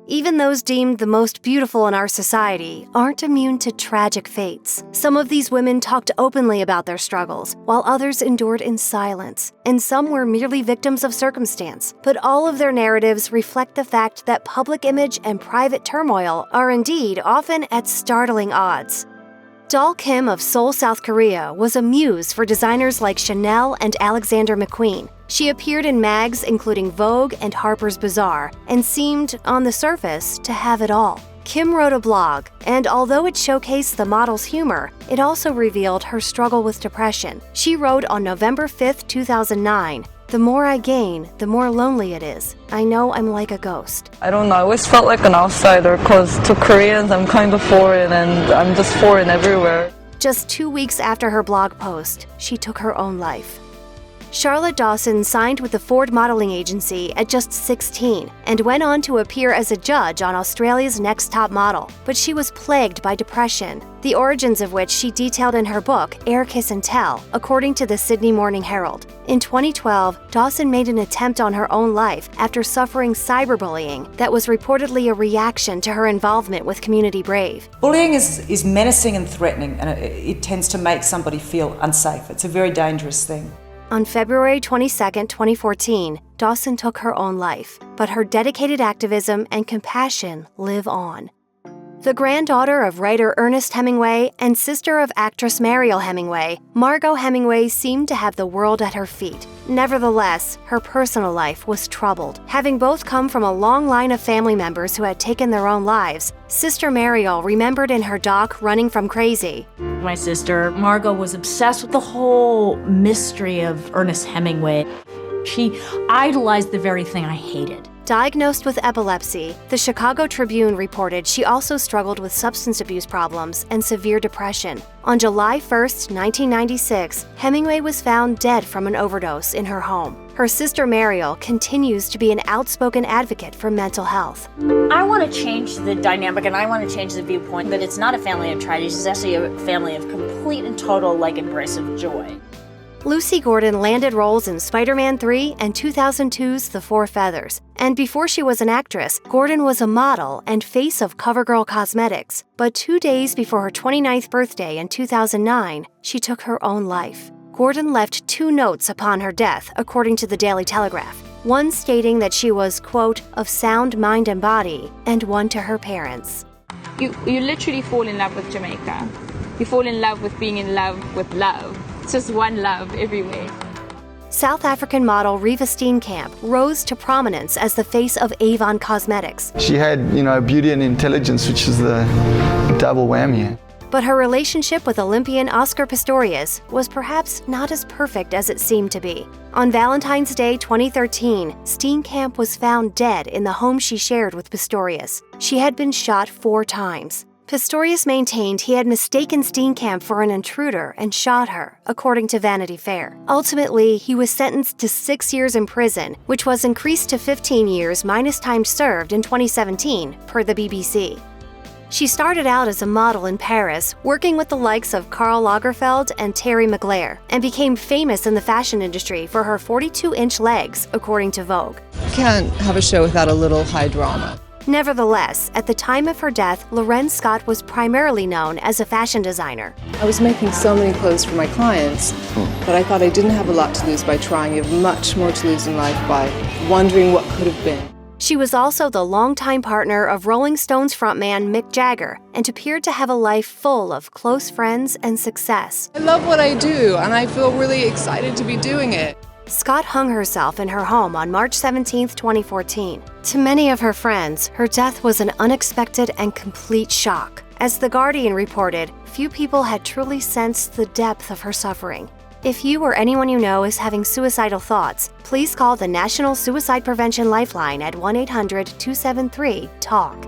Even those deemed the most beautiful in our society aren't immune to tragic fates. Some of these women talked openly about their struggles, while others endured in silence, and some were merely victims of circumstance. But all of their narratives reflect the fact that public image and private turmoil are indeed often at startling odds. Doll Kim of Seoul, South Korea was a muse for designers like Chanel and Alexander McQueen. She appeared in mags including Vogue and Harper's Bazaar and seemed, on the surface, to have it all. Kim wrote a blog, and although it showcased the model's humor, it also revealed her struggle with depression. She wrote on November 5, 2009, "The more I gain, the more lonely it is. I know I'm like a ghost." I don't know, I always felt like an outsider because to Koreans I'm kind of foreign and I'm just foreign everywhere. Just 2 weeks after her blog post, she took her own life. Charlotte Dawson signed with the Ford Modeling Agency at just 16 and went on to appear as a judge on Australia's Next Top Model, but she was plagued by depression, the origins of which she detailed in her book, Air, Kiss and Tell, according to the Sydney Morning Herald. In 2012, Dawson made an attempt on her own life after suffering cyberbullying that was reportedly a reaction to her involvement with Community Brave. Bullying is menacing and threatening, and it tends to make somebody feel unsafe. It's a very dangerous thing. On February 22, 2014, Dawson took her own life, but her dedicated activism and compassion live on. The granddaughter of writer Ernest Hemingway and sister of actress Mariel Hemingway, Margot Hemingway seemed to have the world at her feet. Nevertheless, her personal life was troubled. Having both come from a long line of family members who had taken their own lives, Sister Mariel remembered in her doc Running from Crazy, "My sister, Margot, was obsessed with the whole mystery of Ernest Hemingway. She idolized the very thing I hated." Diagnosed with epilepsy, the Chicago Tribune reported she also struggled with substance abuse problems and severe depression. On July 1, 1996, Hemingway was found dead from an overdose in her home. Her sister Mariel continues to be an outspoken advocate for mental health. I want to change the dynamic and I want to change the viewpoint that it's not a family of tragedies, it's actually a family of complete and total embrace of joy. Lucy Gordon landed roles in Spider-Man 3 and 2002's The Four Feathers. And before she was an actress, Gordon was a model and face of CoverGirl Cosmetics. But 2 days before her 29th birthday in 2009, she took her own life. Gordon left 2 notes upon her death, according to the Daily Telegraph. One stating that she was, quote, "of sound mind and body," and one to her parents. You literally fall in love with Jamaica. You fall in love with being in love with love. It's just one love everywhere. South African model Riva Steenkamp rose to prominence as the face of Avon Cosmetics. She had, beauty and intelligence, which is the double whammy. But her relationship with Olympian Oscar Pistorius was perhaps not as perfect as it seemed to be. On Valentine's Day 2013, Steenkamp was found dead in the home she shared with Pistorius. She had been shot 4 times. Pistorius maintained he had mistaken Steenkamp for an intruder and shot her, according to Vanity Fair. Ultimately, he was sentenced to 6 years in prison, which was increased to 15 years minus time served in 2017, per the BBC. She started out as a model in Paris, working with the likes of Karl Lagerfeld and Terry McGlair, and became famous in the fashion industry for her 42-inch legs, according to Vogue. You can't have a show without a little high drama. Nevertheless, at the time of her death, Loren Scott was primarily known as a fashion designer. I was making so many clothes for my clients, but I thought I didn't have a lot to lose by trying. You have much more to lose in life by wondering what could have been. She was also the longtime partner of Rolling Stones frontman Mick Jagger and appeared to have a life full of close friends and success. I love what I do, and I feel really excited to be doing it. Scott hung herself in her home on March 17, 2014. To many of her friends, her death was an unexpected and complete shock. As The Guardian reported, few people had truly sensed the depth of her suffering. If you or anyone you know is having suicidal thoughts, please call the National Suicide Prevention Lifeline at 1-800-273-TALK.